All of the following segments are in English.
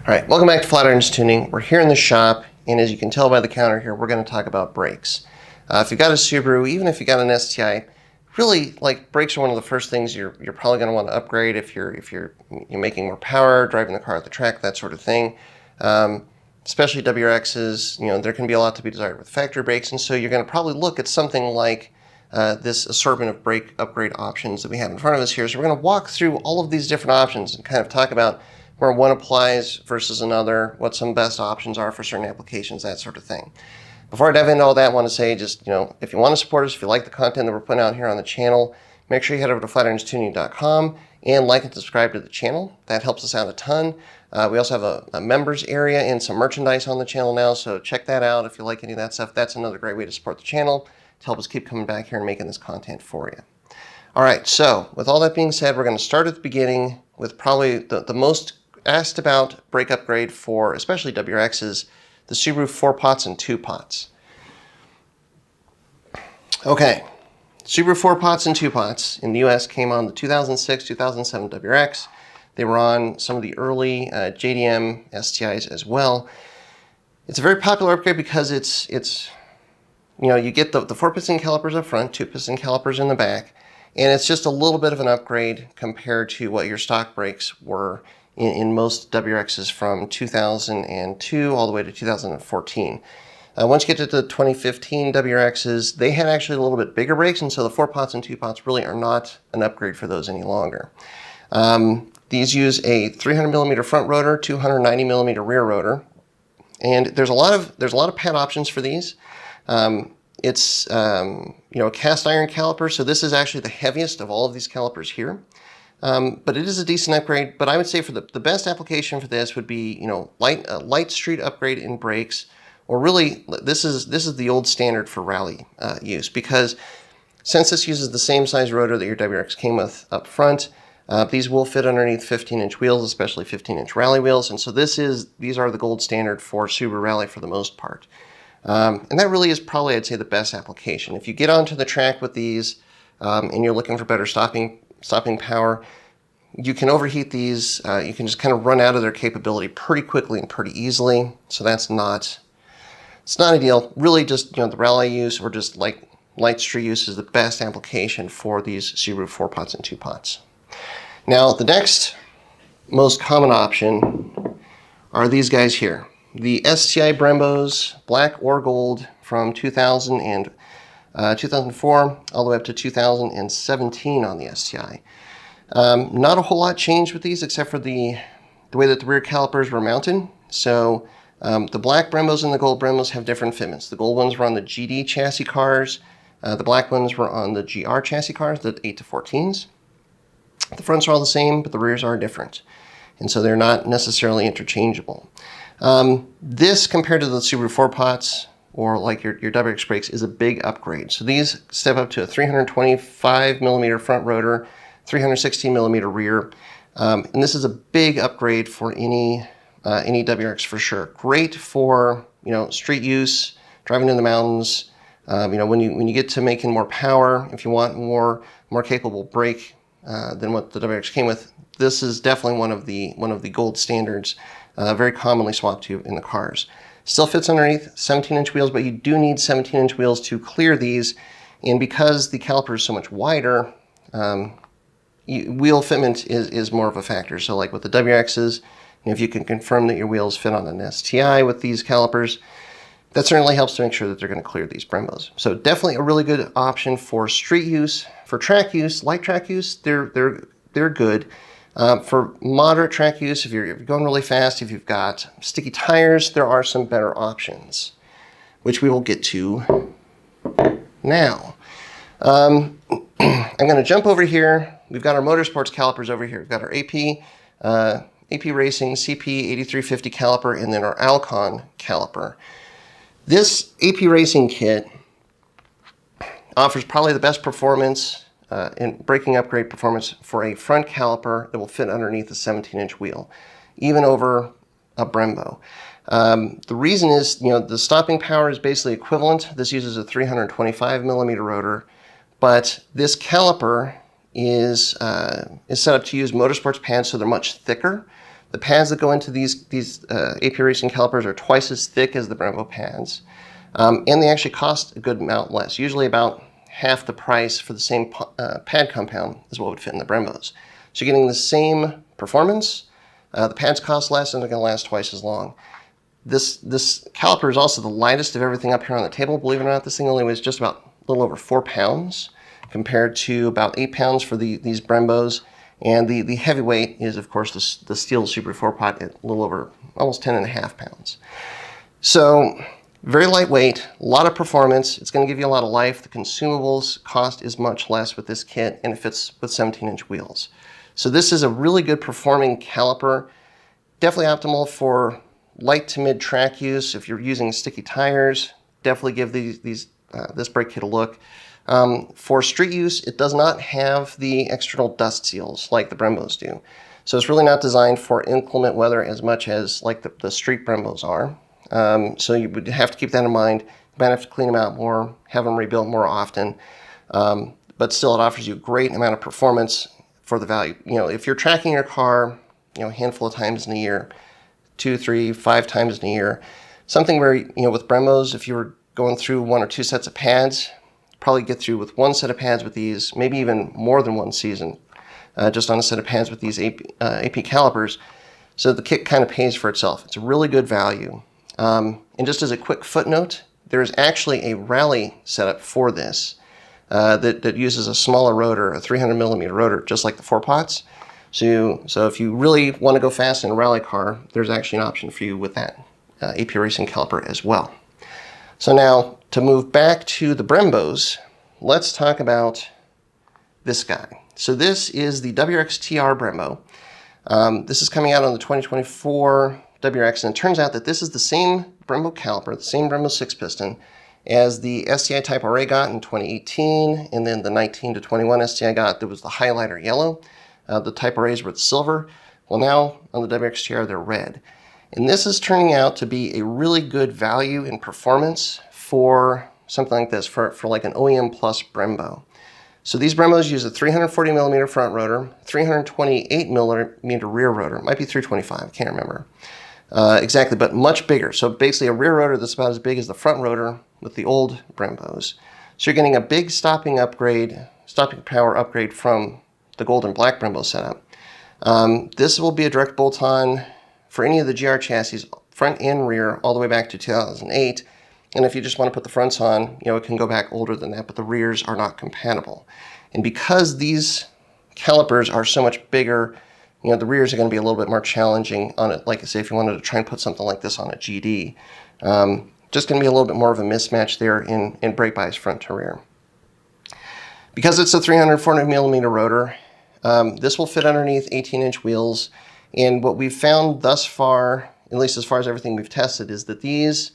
All right, welcome back to Flat Irons Tuning. We're here in the shop, and as you can tell by the counter here, we're going to talk about brakes. If you've got a Subaru, even if you've got an STI, really, like, brakes are one of the first things you're probably going to want to upgrade if you're making more power, driving the car at the track, that sort of thing. Especially WRXs, there can be a lot to be desired with factory brakes, and so you're going to probably look at something like this assortment of brake upgrade options that we have in front of us here. So we're going to walk through all of these different options and kind of talk about where one applies versus another, what some best options are for certain applications, that sort of thing. Before I dive into all that, I want to say just, if you want to support us, if you like the content that we're putting out here on the channel, make sure you head over to flatironstuning.com and like and subscribe to the channel. That helps us out a ton. We also have a members area and some merchandise on the channel now, so check that out if you like any of that stuff. That's another great way to support the channel to help us keep coming back here and making this content for you. All right, so with all that being said, we're going to start at the beginning with probably the most asked about brake upgrade for especially WRXs, the Subaru 4-pots and 2-pots. Okay, Subaru 4-pots and 2-pots in the US came on the 2006, 2007 WRX. They were on some of the early JDM STIs as well. It's a very popular upgrade because it's you get the 4-piston calipers up front, 2-piston calipers in the back, and it's just a little bit of an upgrade compared to what your stock brakes were in most WRXs from 2002 all the way to 2014. Once you get to the 2015 WRXs, they had actually a little bit bigger brakes, and so the 4-pots and 2-pots really are not an upgrade for those any longer. These use a 300mm front rotor, 290mm rear rotor, and there's a lot of pad options for these. It's a cast iron caliper, so this is actually the heaviest of all of these calipers here. But it is a decent upgrade. But I would say for the best application for this would be light street upgrade in brakes, or really this is the old standard for rally use, because since this uses the same size rotor that your WRX came with up front, these will fit underneath 15-inch wheels, especially 15-inch rally wheels, and so these are the gold standard for Subaru Rally for the most part. And that really is probably, I'd say, the best application. If you get onto the track with these and you're looking for better stopping power, you can overheat these. You can just kind of run out of their capability pretty quickly and pretty easily. So it's not ideal. Really, just the rally use or just light street use is the best application for these Subaru 4-pots and 2-pots. Now, the next most common option are these guys here. The STI Brembos, black or gold, from 2000 and 2004 all the way up to 2017 on the STI. Not a whole lot changed with these except for the way that the rear calipers were mounted. So the black Brembos and the gold Brembos have different fitments. The gold ones were on the GD chassis cars. The black ones were on the GR chassis cars, the 8-14s. The fronts are all the same, but the rears are different. And so they're not necessarily interchangeable. This, compared to the Subaru 4-pots, or like your WRX brakes, is a big upgrade. So these step up to a 325mm front rotor, 316mm rear, and this is a big upgrade for any WRX for sure. Great for street use, driving in the mountains. When you get to making more power, if you want more capable brake than what the WRX came with, this is definitely one of the gold standards, very commonly swapped to in the cars. Still fits underneath 17-inch wheels, but you do need 17-inch wheels to clear these. And because the caliper is so much wider, wheel fitment is more of a factor. So like with the WRXs, if you can confirm that your wheels fit on an STI with these calipers, that certainly helps to make sure that they're going to clear these Brembos. So definitely a really good option for street use. For track use, light track use, they're good. For moderate track use, if you're going really fast, if you've got sticky tires, there are some better options, which we will get to now. I'm going to jump over here. We've got our Motorsports calipers over here. We've got our AP Racing CP 8350 caliper, and then our Alcon caliper. This AP Racing kit offers probably the best performance in braking upgrade performance for a front caliper that will fit underneath a 17-inch wheel, even over a Brembo. The reason is, the stopping power is basically equivalent. This uses a 325mm rotor, but this caliper is set up to use Motorsports pads, so they're much thicker. The pads that go into these AP Racing calipers are twice as thick as the Brembo pads, and they actually cost a good amount less, usually about half the price for the same pad compound as what would fit in the Brembos. So you're getting the same performance, the pads cost less, and they're going to last twice as long. This caliper is also the lightest of everything up here on the table. Believe it or not, this thing only weighs just about a little over 4 pounds compared to about 8 pounds for these Brembos. And the heavyweight is, of course, the steel Subaru 4-pot at a little over almost 10.5 pounds. So very lightweight, a lot of performance. It's going to give you a lot of life. The consumables cost is much less with this kit, and it fits with 17-inch wheels. So this is a really good performing caliper. Definitely optimal for light to mid track use. If you're using sticky tires, definitely give this brake kit a look. For street use, it does not have the external dust seals like the Brembos do. So it's really not designed for inclement weather as much as like the street Brembos are. So you would have to keep that in mind. You might have to clean them out more, have them rebuilt more often. But still, it offers you a great amount of performance for the value. You know, if you're tracking your car, you know, a handful of times in a year, 2, 3, 5 times in a year, something where, you know, with Brembos, if you were going through 1 or 2 sets of pads, probably get through with 1 set of pads with these, maybe even more than 1 season, just on a set of pads with these AP calipers. So the kit kind of pays for itself. It's a really good value. And just as a quick footnote, there is actually a rally setup for this that uses a smaller rotor, a 300 millimeter rotor, just like the 4-pots. So if you really want to go fast in a rally car, there's actually an option for you with that AP Racing caliper as well. So now, to move back to the Brembos, let's talk about this guy. So this is the WRX Brembo. This is coming out on the 2024 WRX, and it turns out that this is the same Brembo caliper, the same Brembo 6-piston, as the STI Type RA got in 2018, and then the 19 to 21 STI got, that was the highlighter yellow. The Type RAs were the silver. Well, now on the WRX they're red. And this is turning out to be a really good value in performance for something like this, for like an OEM Plus Brembo. So these Brembos use a 340 millimeter front rotor, 328 millimeter rear rotor. It might be 325, I can't remember exactly, but much bigger. So basically a rear rotor that's about as big as the front rotor with the old Brembos. So you're getting a big stopping power upgrade from the gold and black Brembo setup. This will be a direct bolt-on for any of the GR chassis, front and rear, all the way back to 2008. And if you just want to put the fronts on, you know, it can go back older than that, but the rears are not compatible. And because these calipers are so much bigger, you know, the rears are going to be a little bit more challenging on it. Like I say, if you wanted to try and put something like this on a GD, just going to be a little bit more of a mismatch there in brake bias front to rear. Because it's a 340 millimeter rotor, this will fit underneath 18-inch wheels. And what we've found thus far, at least as far as everything we've tested, is that these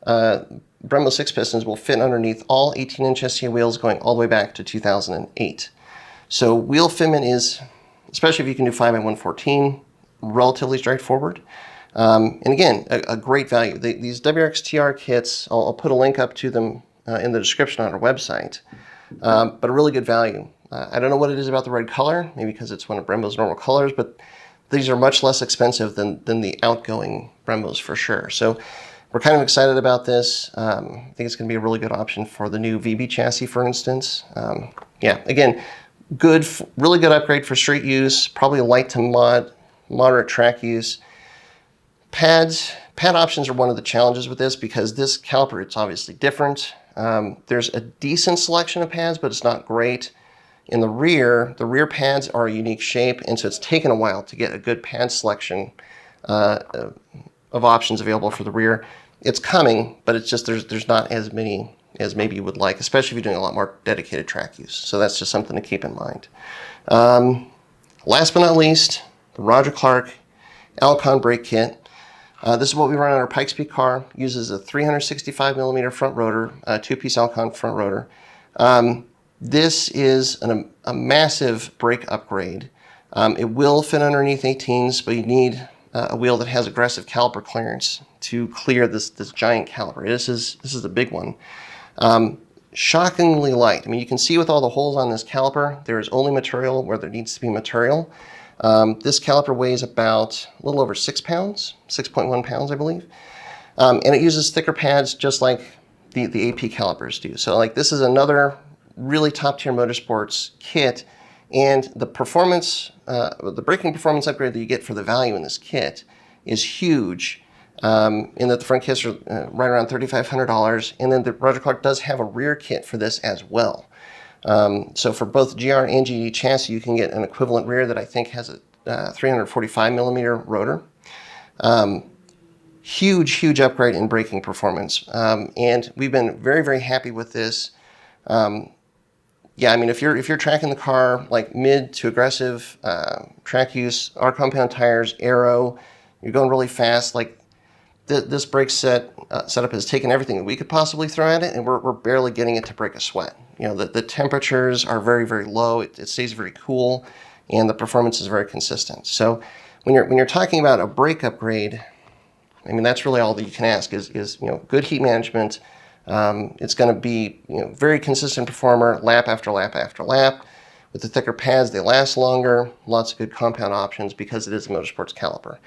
Brembo 6-pistons will fit underneath all 18-inch STI wheels going all the way back to 2008. So wheel fitment is, especially if you can do 5x114, relatively straightforward. And again, a great value. These WRX kits, I'll put a link up to them in the description on our website, but a really good value. I don't know what it is about the red color, maybe because it's one of Brembo's normal colors, but these are much less expensive than the outgoing Brembos for sure. So we're kind of excited about this. I think it's going to be a really good option for the new VB chassis, for instance. Yeah, again, really good upgrade for street use, probably light to moderate track use. Pad options are one of the challenges with this because this caliper, it's obviously different. There's a decent selection of pads, but it's not great. In the rear pads are a unique shape, and so it's taken a while to get a good pad selection of options available for the rear. It's coming, but it's just there's not as many as maybe you would like, especially if you're doing a lot more dedicated track use. So that's just something to keep in mind. Last but not least, the Roger Clark Alcon brake kit. This is what we run on our Pikes Peak car. Uses a 365 millimeter front rotor, 2-piece Alcon front rotor. This is a massive brake upgrade. It will fit underneath 18s, but you need a wheel that has aggressive caliper clearance to clear this giant caliper. This is a big one. Shockingly light. I mean, you can see with all the holes on this caliper, there is only material where there needs to be material. This caliper weighs about a little over 6 pounds, 6.1 pounds, I believe. And it uses thicker pads just like the AP calipers do. So like this is another really top tier motorsports kit, and the performance, the braking performance upgrade that you get for the value in this kit is huge. In that the front kits are right around $3,500, and then the Roger Clark does have a rear kit for this as well. So for both GR and GD chassis, you can get an equivalent rear that I think has a 345 millimeter rotor. Huge upgrade in braking performance, and we've been very happy with this. Yeah, I mean, if you're tracking the car like mid to aggressive track use, our compound tires, aero, you're going really fast, like this brake setup has taken everything that we could possibly throw at it, and we're barely getting it to break a sweat. You know, the temperatures are very low. It stays very cool, and the performance is very consistent. So when you're talking about a brake upgrade, I mean, that's really all that you can ask is you know, good heat management. It's going to be, you know, very consistent performer lap after lap after lap. With the thicker pads, they last longer. Lots of good compound options because it is a motorsports caliper.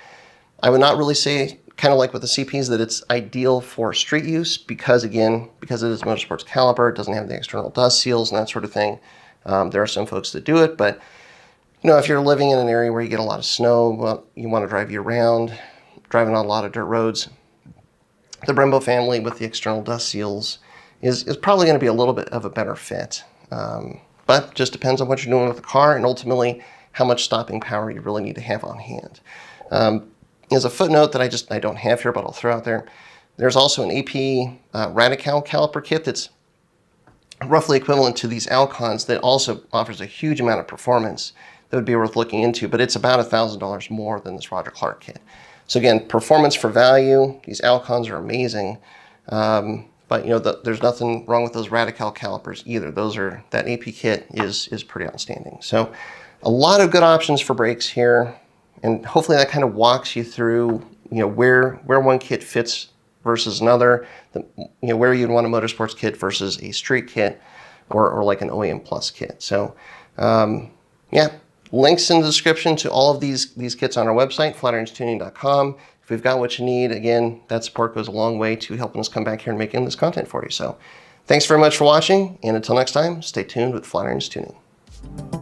I would not really say, kind of like with the CPs, that it's ideal for street use because, again, because it is a motorsports caliper, it doesn't have the external dust seals and that sort of thing. There are some folks that do it, but you know, if you're living in an area where you get a lot of snow, well, you want to drive year-round, driving on a lot of dirt roads, the Brembo family with the external dust seals is probably going to be a little bit of a better fit. But just depends on what you're doing with the car and ultimately how much stopping power you really need to have on hand. As a footnote that I don't have here, but I'll throw out there, there's also an AP Radical caliper kit that's roughly equivalent to these Alcons that also offers a huge amount of performance that would be worth looking into, but it's about $1,000 more than this Roger Clark kit. So again, performance for value, these Alcons are amazing, but you know, there's nothing wrong with those Radical calipers either. That AP kit is pretty outstanding. So a lot of good options for brakes here. And hopefully that kind of walks you through, you know, where one kit fits versus another, you know, where you'd want a motorsports kit versus a street kit or like an OEM Plus kit. So, yeah, links in the description to all of these kits on our website, flatironstuning.com. If we've got what you need, again, that support goes a long way to helping us come back here and making this content for you. So thanks very much for watching, and until next time, stay tuned with Flatirons Tuning.